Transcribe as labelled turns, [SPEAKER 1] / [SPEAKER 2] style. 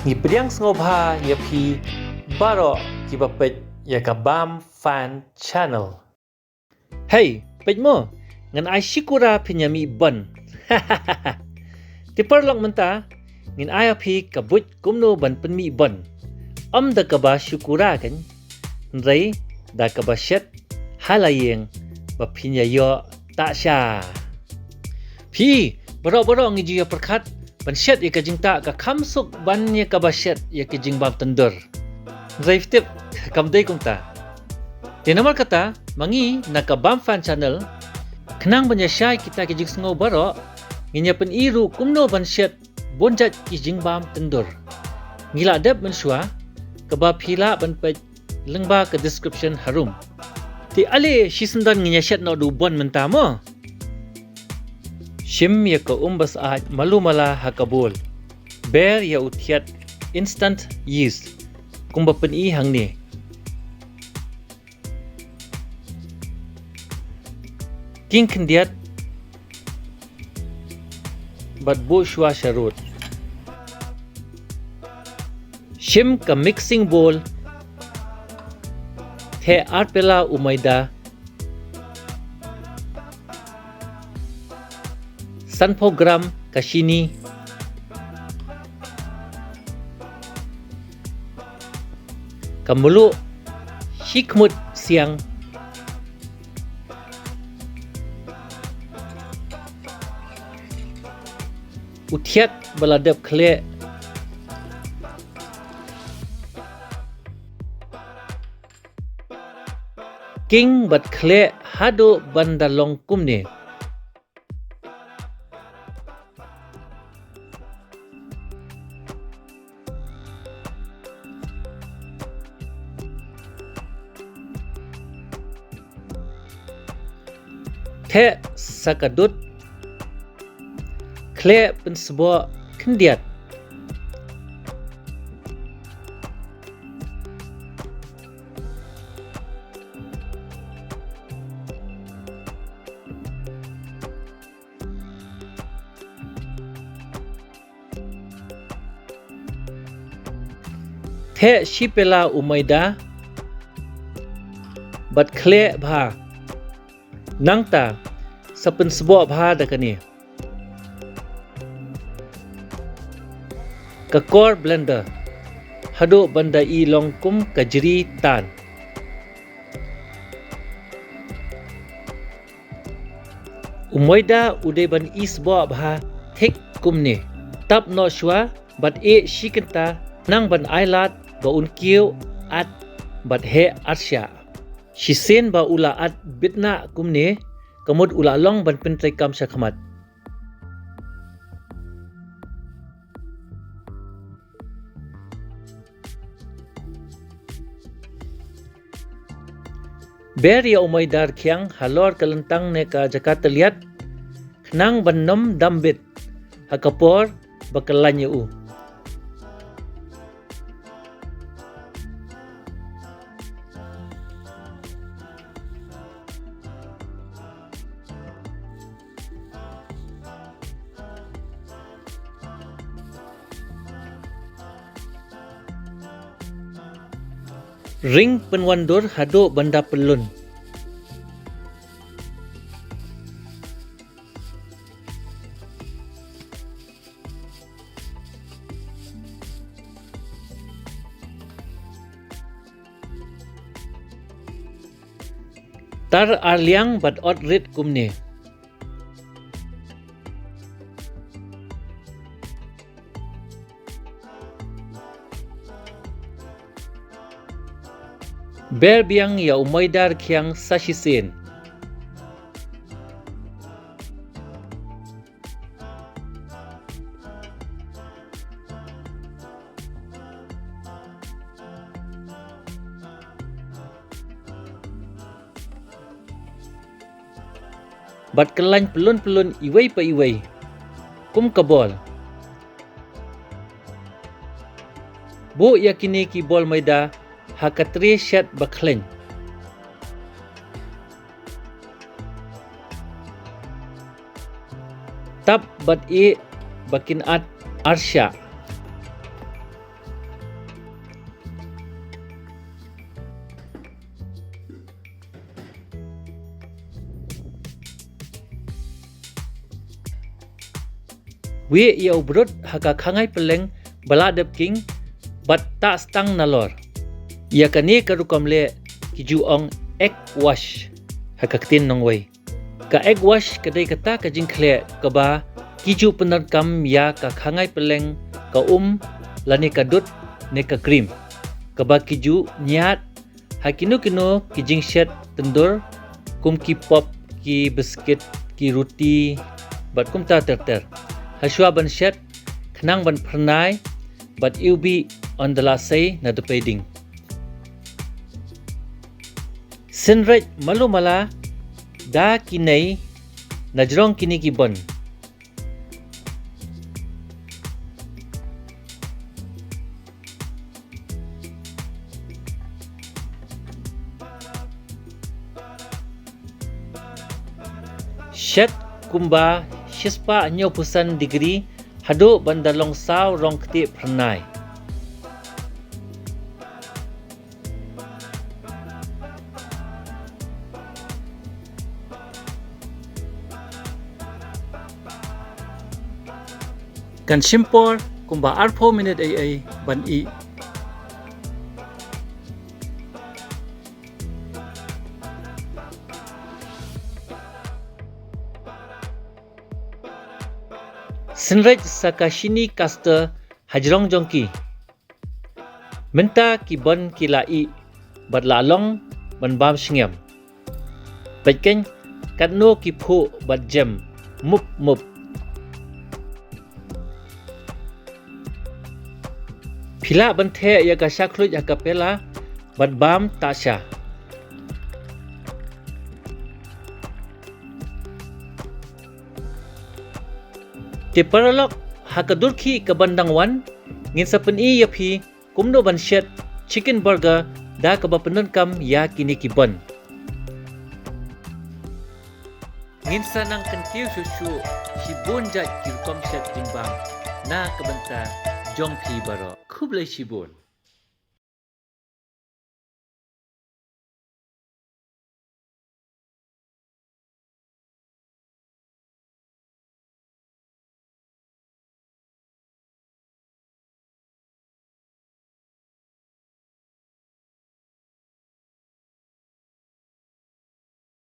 [SPEAKER 1] Ngi pediang sngobha ya pi baro ki bapet ya ka bam fan channel. Hey, pej mo ngan ai shikura pinyami ban. Ti perlong menta ngin ai pi kabut kumno ban penmi ban. Da ka ba shukura kan. Nrai da ka ba shet halayeng ba pinya yo tak sha. Pi baro ngi ya perkat ban shet ya ka jingta ka kamsuk ban ya ka ba shet ya ka jingbam tendur. Nrai tip kamdai kumta. Di nomor kata mangi nak bam fan channel kenang banyasai kita ke jing sengo baro nginya pen iru kumno ban shet bonjat ki jingbam tendur. Ngila dep mensua keba pila ban pe lengba ke description harum. Ti ale shisendan nginya shet no du bon mentamo. Shim ya ka umbas aj malu mala hakabul. Ber ya utiat instant yeast. Kumba pen i hang ni. King kendiat bat bo shwa sharut. Shim ka mixing bowl the arpela umaida sanpogram kashini kamulu shikmut siang utiat baladap kle king bat kle hado bandalong kumne the sakadut kle pen sebuah kendiat the shipela umaida bat kle bha nangta sapen sebuah bha dakani kakor blender hado banda i longkum kajri tan umoida ude ban i sebuah bha thik kumne tap no shwa bat e shikenta nang ban ailat ba unkiu at bat he arsya shisen ba ula at bitna kumne kamud ula long ban pentai kam syakhamat ber ya umaidar kyang halor kalentang ne ka jakat liat nang ban nom dambit hakapor bakalanya u ring penwandur hado banda pelun tar arliang bat ot rit kumne ber biang ya umaidar kyang sashisen bat kelan pelun iway pa iway kum kabol bo yakini ki bol maida hakatri shat baklen tap bat e bakin at arsya We iau brut haka kangai peleng baladep king but tak stang nalor. Ia kani karukam le kiju ong egg wash haka ketin nongway. Ka egg wash kadai kata ka jingkle ka ba kiju penerkam ya ka kangai peleng ka lani ka dut ne ka cream. Ka ba kiju nyat hakino kino ki jingshet tendur kum ki pop ki biscuit ki roti bat kum ta ter. Haswa ban shet kenang ban pernai but you be on the last say na Dpei ding. Sinraj malu mala da kinai najrong kini ki bon. Shet kumba shispa 90% degree hadu bandalong saw rong keti pernai. Kan simpor kumba 4 minit ay ban i. Sinraj sakashini kaster hajrong jongki. Menta ki bon ki lai bat lalong ban bam singam. Baikeng katno ki phu bat jam mup. Pila banthe ya ka shaklut ya kapela bat bam tasha. Te paralok hakadurki ka bandang wan ngin sa pen-i yapi kumno ban shet chicken burger da ka ba penenkam ya kini ki bon. Ngin sa nang kentiu susu si bonjat ki kom shet jingbam na ka banta jong pi baro kublai si bon.